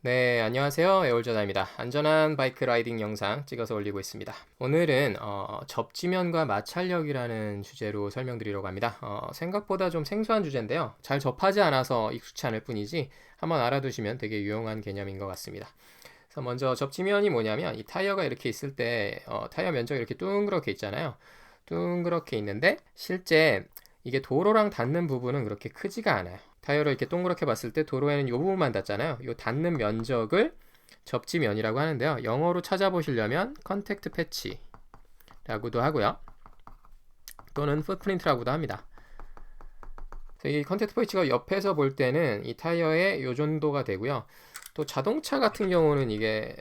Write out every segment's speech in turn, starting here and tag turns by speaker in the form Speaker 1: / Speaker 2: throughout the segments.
Speaker 1: 네, 안녕하세요. 에올전화입니다. 안전한 바이크 라이딩 영상 찍어서 올리고 있습니다. 오늘은 접지면과 마찰력이라는 주제로 설명드리려고 합니다. 생각보다 좀 생소한 주제인데요. 잘 접하지 않아서 익숙치 않을 뿐이지 한번 알아두시면 되게 유용한 개념인 것 같습니다. 그래서 먼저 접지면이 뭐냐면 이 타이어가 이렇게 있을 때 타이어 면적이 이렇게 둥그렇게 있잖아요. 둥그렇게 있는데 실제 이게 도로랑 닿는 부분은 그렇게 크지가 않아요. 타이어를 이렇게 동그랗게 봤을 때 도로에는 이 부분만 닿잖아요. 이 닿는 면적을 접지면이라고 하는데요. 영어로 찾아보시려면 컨택트 패치라고도 하고요. 또는 풋프린트라고도 합니다. 이 컨택트 패치가 옆에서 볼 때는 이 타이어의 이 정도가 되고요. 또 자동차 같은 경우는 이게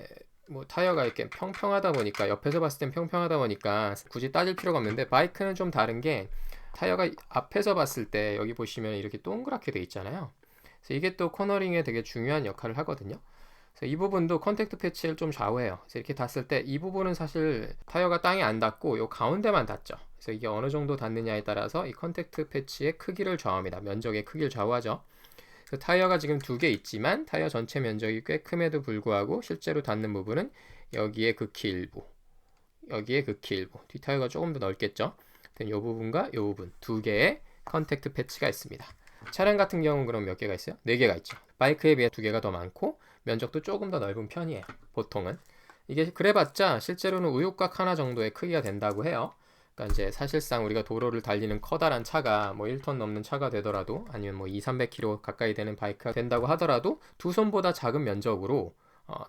Speaker 1: 뭐 타이어가 이렇게 평평하다 보니까 옆에서 봤을 땐 평평하다 보니까 굳이 따질 필요가 없는데 바이크는 좀 다른 게 타이어가 앞에서 봤을 때 여기 보시면 이렇게 동그랗게 돼 있잖아요. 그래서 이게 또 코너링에 되게 중요한 역할을 하거든요. 그래서 이 부분도 컨택트 패치를 좀 좌우해요. 그래서 이렇게 닿았을 때 이 부분은 사실 타이어가 땅에 안 닿고 요 가운데만 닿죠. 그래서 이게 어느 정도 닿느냐에 따라서 이 컨택트 패치의 크기를 좌우합니다. 면적의 크기를 좌우하죠. 그래서 타이어가 지금 두 개 있지만 타이어 전체 면적이 꽤 큼에도 불구하고 실제로 닿는 부분은 여기에 극히 일부, 여기에 극히 일부. 뒷 타이어가 조금 더 넓겠죠. 이 부분과 이 부분 두 개의 컨택트 패치가 있습니다. 차량 같은 경우는 그럼 몇 개가 있어요? 네 개가 있죠. 바이크에 비해 두 개가 더 많고 면적도 조금 더 넓은 편이에요. 보통은 이게 그래봤자 실제로는 우유곽 하나 정도의 크기가 된다고 해요. 그러니까 이제 사실상 우리가 도로를 달리는 커다란 차가 뭐 1톤 넘는 차가 되더라도 아니면 뭐 2, 300km 가까이 되는 바이크가 된다고 하더라도 두 손보다 작은 면적으로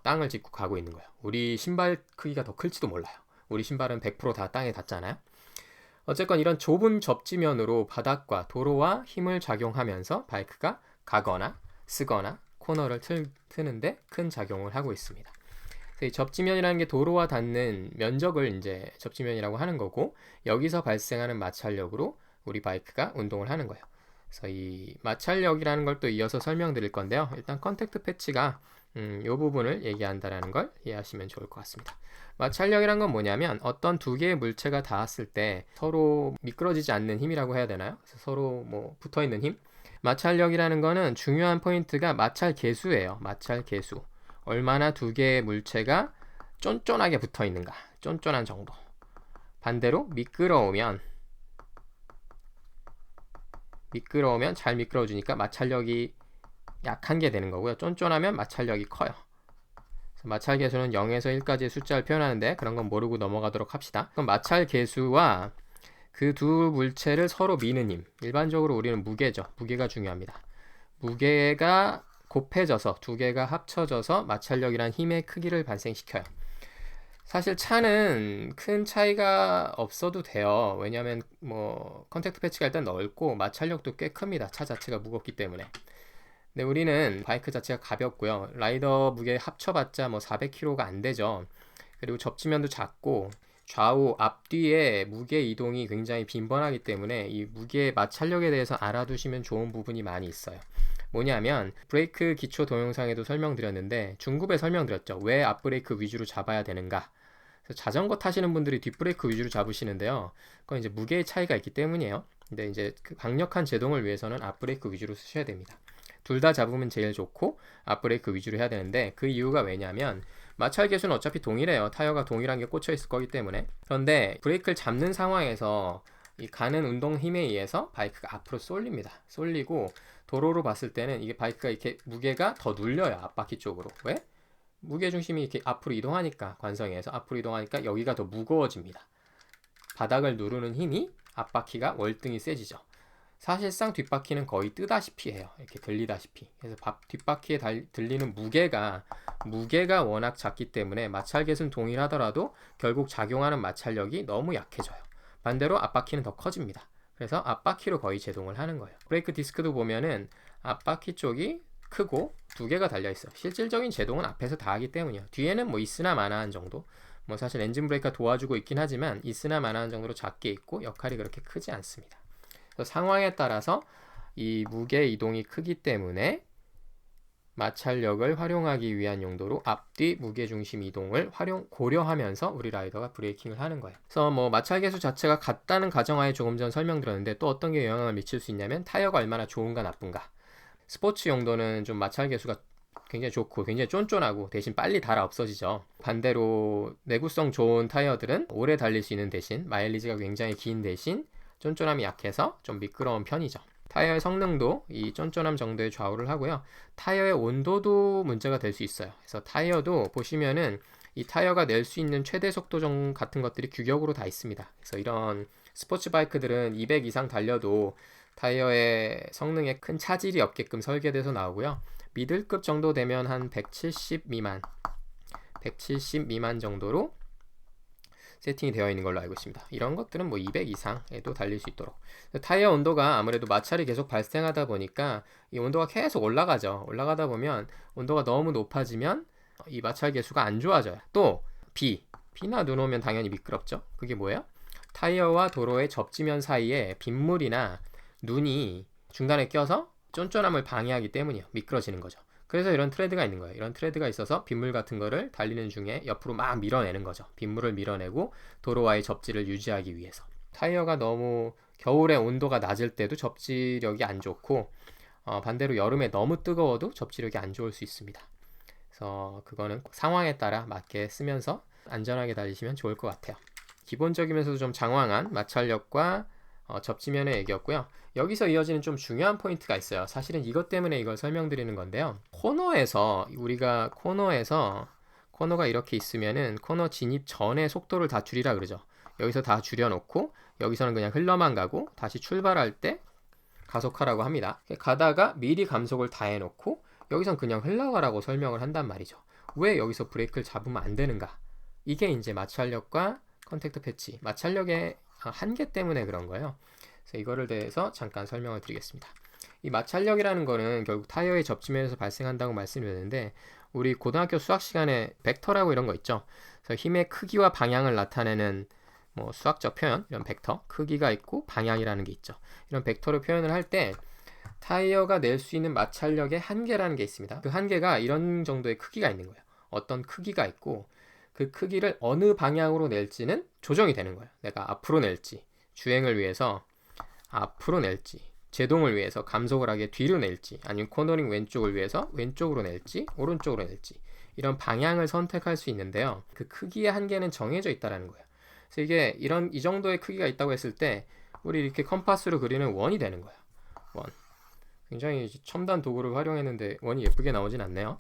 Speaker 1: 땅을 짚고 가고 있는 거예요. 우리 신발 크기가 더 클지도 몰라요. 우리 신발은 100%다 땅에 닿잖아요. 어쨌건 이런 좁은 접지면으로 바닥과 도로와 힘을 작용하면서 바이크가 가거나 쓰거나 코너를 트는데 큰 작용을 하고 있습니다. 이 접지면이라는 게 도로와 닿는 면적을 이제 접지면이라고 하는 거고 여기서 발생하는 마찰력으로 우리 바이크가 운동을 하는 거예요. 그래서 이 마찰력이라는 걸 또 이어서 설명드릴 건데요. 일단 컨택트 패치가 이 부분을 얘기한다라는 걸 이해하시면 좋을 것 같습니다. 마찰력이란 건 뭐냐면 어떤 두 개의 물체가 닿았을 때 서로 미끄러지지 않는 힘이라고 해야 되나요? 그래서 서로 뭐 붙어 있는 힘. 마찰력이라는 거는 중요한 포인트가 마찰 계수예요. 마찰 계수. 얼마나 두 개의 물체가 쫀쫀하게 붙어 있는가. 쫀쫀한 정도. 반대로 미끄러우면 잘 미끄러워주니까 마찰력이 약한 게 되는 거고요. 쫀쫀하면 마찰력이 커요. 마찰 계수는 0에서 1까지의 숫자를 표현하는데 그런 건 모르고 넘어가도록 합시다. 그럼 마찰 계수와 그 두 물체를 서로 미는 힘. 일반적으로 우리는 무게죠. 무게가 중요합니다. 무게가 곱해져서 두 개가 합쳐져서 마찰력이란 힘의 크기를 발생시켜요. 사실 차는 큰 차이가 없어도 돼요. 왜냐하면 뭐 컨택트 패치가 일단 넓고 마찰력도 꽤 큽니다. 차 자체가 무겁기 때문에. 근데 우리는 바이크 자체가 가볍고요. 라이더 무게 합쳐봤자 뭐 400kg가 안 되죠. 그리고 접지면도 작고 좌우 앞뒤의 무게 이동이 굉장히 빈번하기 때문에 이 무게 마찰력에 대해서 알아두시면 좋은 부분이 많이 있어요. 뭐냐면 브레이크 기초 동영상에도 설명드렸는데 중급에 설명드렸죠. 왜 앞브레이크 위주로 잡아야 되는가. 그래서 자전거 타시는 분들이 뒷브레이크 위주로 잡으시는데요. 그건 이제 무게의 차이가 있기 때문이에요. 근데 이제 그 강력한 제동을 위해서는 앞브레이크 위주로 쓰셔야 됩니다. 둘 다 잡으면 제일 좋고 앞브레이크 위주로 해야 되는데 그 이유가 왜냐면 마찰 계수는 어차피 동일해요. 타이어가 동일한 게 꽂혀 있을 거기 때문에. 그런데 브레이크를 잡는 상황에서 이 가는 운동 힘에 의해서 바이크가 앞으로 쏠립니다. 쏠리고 도로로 봤을 때는 이게 바이크가 이렇게 무게가 더 눌려요. 앞바퀴 쪽으로. 왜? 무게 중심이 이렇게 앞으로 이동하니까 관성에서 앞으로 이동하니까 여기가 더 무거워집니다. 바닥을 누르는 힘이 앞바퀴가 월등히 세지죠. 사실상 뒷바퀴는 거의 뜨다시피 해요. 이렇게 들리다시피. 그래서 뒷바퀴에 들리는 무게가 워낙 작기 때문에 마찰계수는 동일하더라도 결국 작용하는 마찰력이 너무 약해져요. 반대로 앞바퀴는 더 커집니다. 그래서 앞바퀴로 거의 제동을 하는 거예요. 브레이크 디스크도 보면은 앞바퀴 쪽이 크고 두 개가 달려 있어요. 실질적인 제동은 앞에서 다 하기 때문이에요. 뒤에는 뭐 있으나 마나한 정도. 뭐 사실 엔진 브레이크가 도와주고 있긴 하지만 있으나 마나한 정도로 작게 있고 역할이 그렇게 크지 않습니다. 상황에 따라서 이 무게 이동이 크기 때문에 마찰력을 활용하기 위한 용도로 앞뒤 무게중심 이동을 고려하면서 우리 라이더가 브레이킹을 하는 거예요. 그래서 뭐 마찰 계수 자체가 같다는 가정하에 조금 전 설명드렸는데 또 어떤 게 영향을 미칠 수 있냐면 타이어가 얼마나 좋은가 나쁜가. 스포츠 용도는 좀 마찰 계수가 굉장히 좋고 굉장히 쫀쫀하고 대신 빨리 닳아 없어지죠. 반대로 내구성 좋은 타이어들은 오래 달릴 수 있는 대신 마일리지가 굉장히 긴 대신 쫀쫀함이 약해서 좀 미끄러운 편이죠. 타이어의 성능도 이 쫀쫀함 정도에 좌우를 하고요. 타이어의 온도도 문제가 될 수 있어요. 그래서 타이어도 보시면은 이 타이어가 낼 수 있는 최대 속도 같은 것들이 규격으로 다 있습니다. 그래서 이런 스포츠 바이크들은 200 이상 달려도 타이어의 성능에 큰 차질이 없게끔 설계돼서 나오고요. 미들급 정도 되면 한 170 미만 정도로 세팅이 되어 있는 걸로 알고 있습니다. 이런 것들은 뭐 200 이상에도 달릴 수 있도록. 타이어 온도가 아무래도 마찰이 계속 발생하다 보니까 이 온도가 계속 올라가죠. 올라가다 보면 온도가 너무 높아지면 이 마찰 계수가 안 좋아져요. 또 비나 눈 오면 당연히 미끄럽죠. 그게 뭐예요? 타이어와 도로의 접지면 사이에 빗물이나 눈이 중간에 껴서 쫀쫀함을 방해하기 때문이에요. 미끄러지는 거죠. 그래서 이런 트레드가 있는 거예요. 이런 트레드가 있어서 빗물 같은 거를 달리는 중에 옆으로 막 밀어내는 거죠. 빗물을 밀어내고 도로와의 접지를 유지하기 위해서. 타이어가 너무 겨울에 온도가 낮을 때도 접지력이 안 좋고 반대로 여름에 너무 뜨거워도 접지력이 안 좋을 수 있습니다. 그래서 그거는 상황에 따라 맞게 쓰면서 안전하게 달리시면 좋을 것 같아요. 기본적이면서도 좀 장황한 마찰력과 접지면의 얘기였고요. 여기서 이어지는 좀 중요한 포인트가 있어요. 사실은 이것 때문에 이걸 설명드리는 건데요. 코너가 이렇게 있으면은 코너 진입 전에 속도를 다 줄이라 그러죠. 여기서 다 줄여놓고 여기서는 그냥 흘러만 가고 다시 출발할 때 가속하라고 합니다. 가다가 미리 감속을 다 해놓고 여기선 그냥 흘러가라고 설명을 한단 말이죠. 왜 여기서 브레이크를 잡으면 안 되는가? 이게 이제 마찰력과 컨택트 패치, 마찰력의 한계 때문에 그런 거예요. 그래서 이거를 대해서 잠깐 설명을 드리겠습니다. 이 마찰력이라는 거는 결국 타이어의 접지면에서 발생한다고 말씀드렸는데 우리 고등학교 수학 시간에 벡터라고 이런 거 있죠. 그래서 힘의 크기와 방향을 나타내는 뭐 수학적 표현, 이런 벡터, 크기가 있고 방향이라는 게 있죠. 이런 벡터로 표현을 할 때 타이어가 낼 수 있는 마찰력의 한계라는 게 있습니다. 그 한계가 이런 정도의 크기가 있는 거예요. 어떤 크기가 있고 그 크기를 어느 방향으로 낼지는 조정이 되는 거예요. 내가 앞으로 낼지, 주행을 위해서 앞으로 낼지, 제동을 위해서 감속을 하게 뒤로 낼지, 아니면 코너링 왼쪽을 위해서 왼쪽으로 낼지, 오른쪽으로 낼지, 이런 방향을 선택할 수 있는데요. 그 크기의 한계는 정해져 있다는 거예요. 그래서 이게 이 정도의 크기가 있다고 했을 때 우리 이렇게 컴파스로 그리는 원이 되는 거예요. 원. 굉장히 첨단 도구를 활용했는데 원이 예쁘게 나오진 않네요.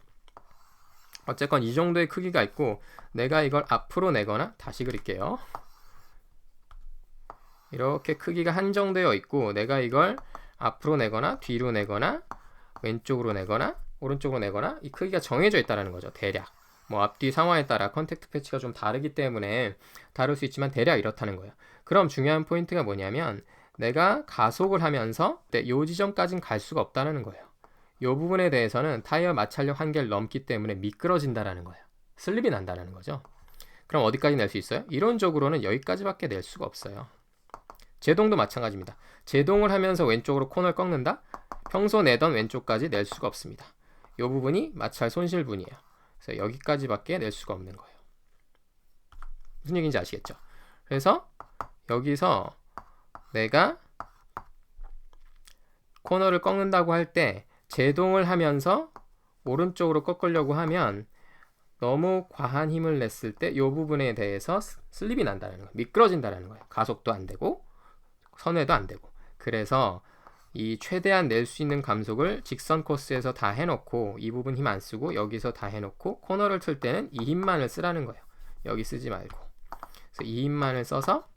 Speaker 1: 어쨌건 이 정도의 크기가 있고 내가 이걸 앞으로 내거나 다시 그릴게요. 이렇게 크기가 한정되어 있고 내가 이걸 앞으로 내거나 뒤로 내거나 왼쪽으로 내거나 오른쪽으로 내거나 이 크기가 정해져 있다는 거죠. 대략 뭐 앞뒤 상황에 따라 컨택트 패치가 좀 다르기 때문에 다를 수 있지만 대략 이렇다는 거예요. 그럼 중요한 포인트가 뭐냐면 내가 가속을 하면서 이 지점까지는 갈 수가 없다는 거예요. 이 부분에 대해서는 타이어 마찰력 한계를 넘기 때문에 미끄러진다라는 거예요. 슬립이 난다는 거죠. 그럼 어디까지 낼 수 있어요? 이론적으로는 여기까지밖에 낼 수가 없어요. 제동도 마찬가지입니다. 제동을 하면서 왼쪽으로 코너를 꺾는다? 평소 내던 왼쪽까지 낼 수가 없습니다. 이 부분이 마찰 손실분이에요. 그래서 여기까지밖에 낼 수가 없는 거예요. 무슨 얘기인지 아시겠죠? 그래서 여기서 내가 코너를 꺾는다고 할 때 제동을 하면서 오른쪽으로 꺾으려고 하면 너무 과한 힘을 냈을 때 이 부분에 대해서 슬립이 난다는 거예요. 미끄러진다는 거예요. 가속도 안 되고 선회도 안 되고. 그래서 이 최대한 낼 수 있는 감속을 직선 코스에서 다 해놓고 이 부분 힘 안 쓰고 여기서 다 해놓고 코너를 틀 때는 이 힘만을 쓰라는 거예요. 여기 쓰지 말고. 그래서 이 힘만을 써서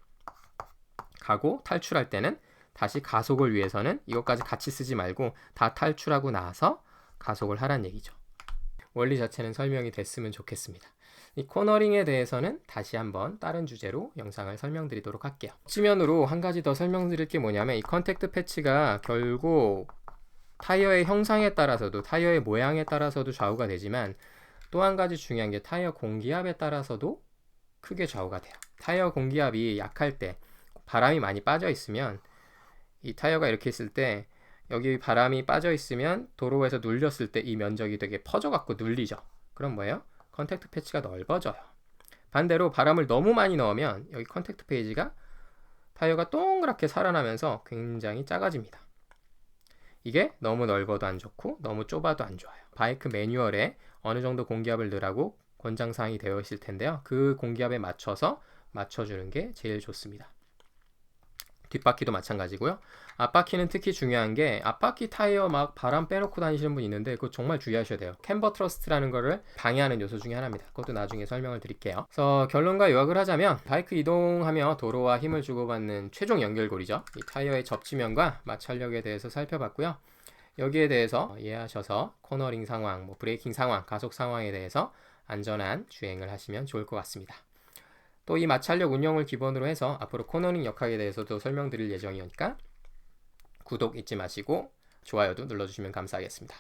Speaker 1: 가고 탈출할 때는 다시 가속을 위해서는 이것까지 같이 쓰지 말고 다 탈출하고 나서 가속을 하란 얘기죠. 원리 자체는 설명이 됐으면 좋겠습니다. 이 코너링에 대해서는 다시 한번 다른 주제로 영상을 설명드리도록 할게요. 측면으로 한 가지 더 설명드릴 게 뭐냐면 이 컨택트 패치가 결국 타이어의 형상에 따라서도 타이어의 모양에 따라서도 좌우가 되지만 또 한 가지 중요한 게 타이어 공기압에 따라서도 크게 좌우가 돼요. 타이어 공기압이 약할 때 바람이 많이 빠져 있으면 이 타이어가 이렇게 있을 때 여기 바람이 빠져 있으면 도로에서 눌렸을 때 이 면적이 되게 퍼져 갖고 눌리죠. 그럼 뭐예요? 컨택트 패치가 넓어져요. 반대로 바람을 너무 많이 넣으면 여기 컨택트 페이지가 타이어가 동그랗게 살아나면서 굉장히 작아집니다. 이게 너무 넓어도 안 좋고 너무 좁아도 안 좋아요. 바이크 매뉴얼에 어느 정도 공기압을 넣으라고 권장사항이 되어 있을 텐데요. 그 공기압에 맞춰서 맞춰주는 게 제일 좋습니다. 뒷바퀴도 마찬가지고요. 앞바퀴는 특히 중요한 게 앞바퀴 타이어 막 바람 빼놓고 다니시는 분 있는데 그거 정말 주의하셔야 돼요. 캠버 트러스트라는 거를 방해하는 요소 중에 하나입니다. 그것도 나중에 설명을 드릴게요. 그래서 결론과 요약을 하자면 바이크 이동하며 도로와 힘을 주고받는 최종 연결고리죠. 이 타이어의 접지면과 마찰력에 대해서 살펴봤고요. 여기에 대해서 이해하셔서 코너링 상황, 브레이킹 상황, 가속 상황에 대해서 안전한 주행을 하시면 좋을 것 같습니다. 또 이 마찰력 운영을 기본으로 해서 앞으로 코너링 역학에 대해서도 설명드릴 예정이니까 구독 잊지 마시고 좋아요도 눌러주시면 감사하겠습니다.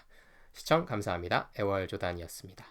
Speaker 1: 시청 감사합니다. 애월조단이었습니다.